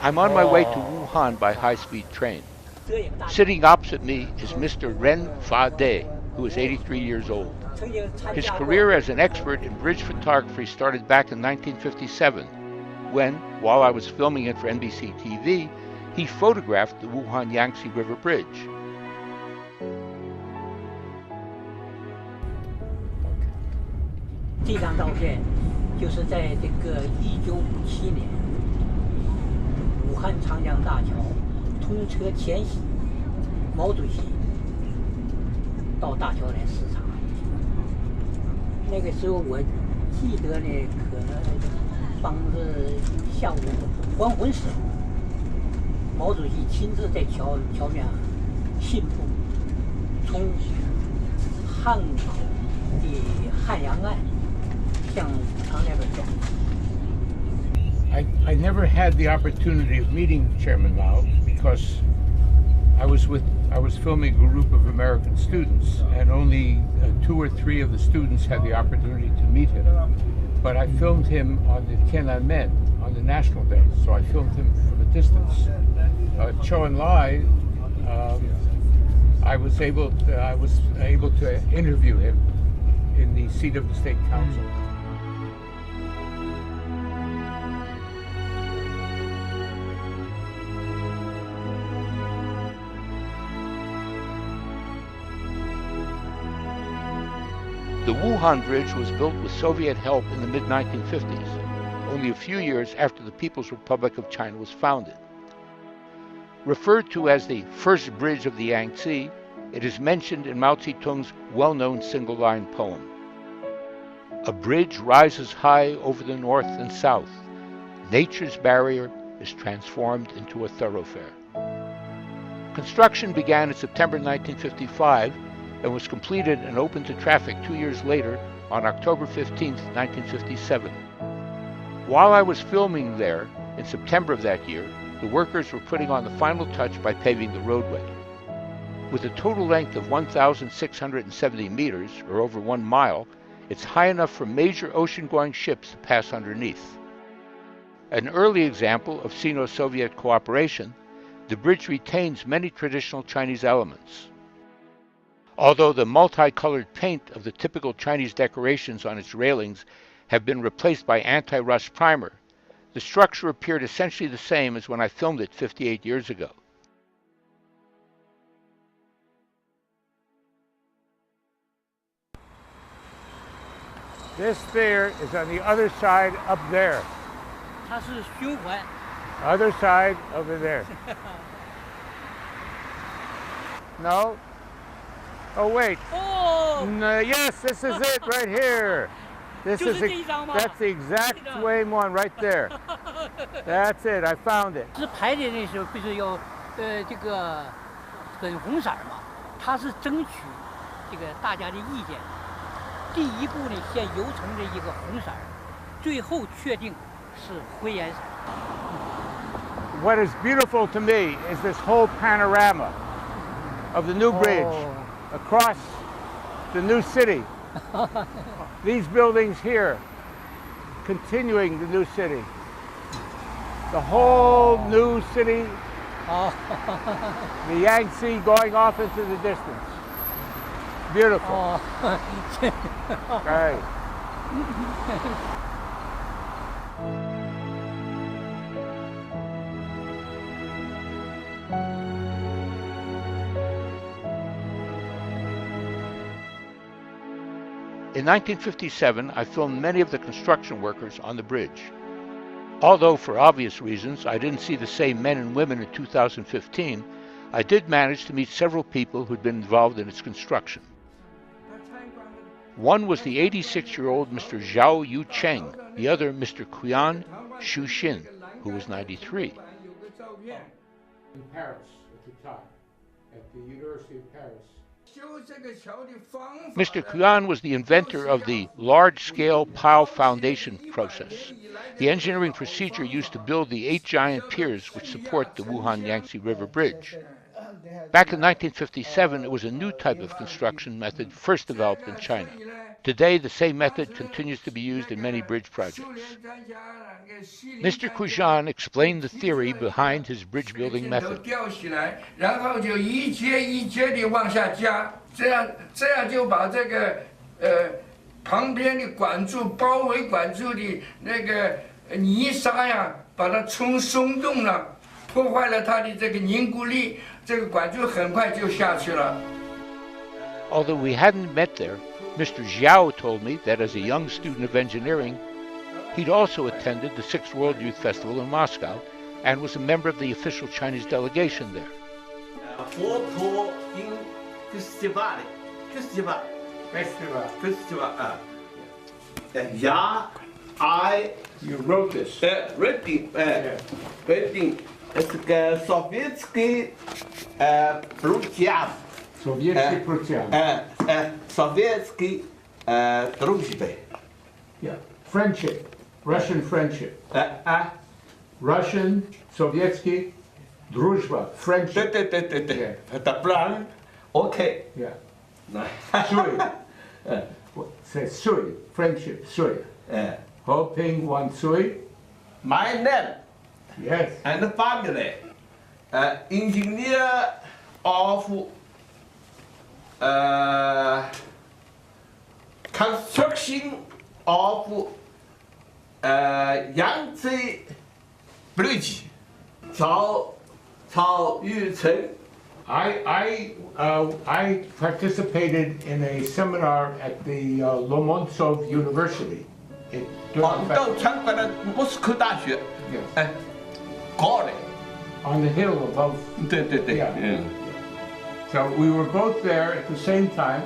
I'm on my way to Wuhan by high-speed train. Sitting opposite me is Mr. Ren Fa-de, who is 83 years old. His career as an expert in bridge photography started back in 1957, when, while I was filming it for NBC TV, he photographed the Wuhan Yangtze River Bridge. This picture is in 1957年，武汉长江大桥通车前夕，毛主席到大桥来视察。那个时候我记得呢，可能帮着下午黄昏时，毛主席亲自在桥面信步，从汉口的汉阳岸向武昌那边走。I never had the opportunity of meeting Chairman Mao because I was filming a group of American students, and only 2 or 3 of the students had the opportunity to meet him. But I filmed him on the Tiananmen on the National Day, so I filmed him from a distance. Chou Enlai, I was able to interview him in the seat of the State Council. The Wuhan Bridge was built with Soviet help in the mid-1950s, only a few years after the People's Republic of China was founded. Referred to as the first bridge of the Yangtze, it is mentioned in Mao Zedong's well-known single-line poem. A bridge rises high over the north and south. Nature's barrier is transformed into a thoroughfare. Construction began in September 1955 and was completed and opened to traffic 2 years later on October 15, 1957. While I was filming there in September of that year, the workers were putting on the final touch by paving the roadway. With a total length of 1,670 meters, or over 1 mile, it's high enough for major ocean-going ships to pass underneath. An early example of Sino-Soviet cooperation, the bridge retains many traditional Chinese elements. Although the multicolored paint of the typical Chinese decorations on its railings have been replaced by anti-rust primer, the structure appeared essentially the same as when I filmed it 58 years ago. This there is on the other side up there. 它是循环。 Other side over there. No? Oh wait. Oh! No, yes, this is it right here. That's the exact same one right there. That's it. I found it. 是排列那时候不是要这个粉红色嘛？它是争取这个大家的意见。第一步呢，先油成这一个红色，最后确定是灰颜色。 What is beautiful to me is this whole panorama of the new bridge across the new city. These buildings here, continuing the new city. The whole new city, the Yangtze going off into the distance. Beautiful. Right. In 1957, I filmed many of the construction workers on the bridge. Although, for obvious reasons, I didn't see the same men and women in 2015, I did manage to meet several people who'd been involved in its construction. One was the 86-year-old Mr. Zhao Yucheng, the other Mr. Qian Shuxin, who was 93. In Paris at the time, at the University of Paris. Mr. Qian was the inventor of the large-scale pile foundation process, the engineering procedure used to build the 8 giant piers which support the Wuhan Yangtze River Bridge. Back in 1957, it was a new type of construction method first developed in China. Today, the same method continues to be used in many bridge projects. Mr. Kujan explained the theory behind his bridge building method. 然后就一阶一阶地往下加，这样就把这个旁边的管柱包围管柱的那个泥沙呀，把它松动了，破坏了它的这个凝固力，这个管柱很快就下去了。Although we hadn't met there, Mr. Zhao told me that as a young student of engineering, he'd also attended the Sixth World Youth Festival in Moscow and was a member of the official Chinese delegation there. Photo in festival. Yeah, You wrote this. reading. Это советский друзья. Sovietsky Prussia. Советский дружба. Yeah. Friendship. Russian friendship. Russian, Sovietsky, Druzhba, friendship. Да. Это правильно. Окей. Yeah. Sui. Say Sui. Friendship. Sui. Ho Ping Wan Sui. My name Yes. and family. Engineer of construction of Yangtze Bridge. 曹玉成 I participated in a seminar at the Lomonosov University. during the 到 festival. 参观了莫斯科大学， Yes. 高的， On the hill above. 对， Yeah. So we were both there at the same time.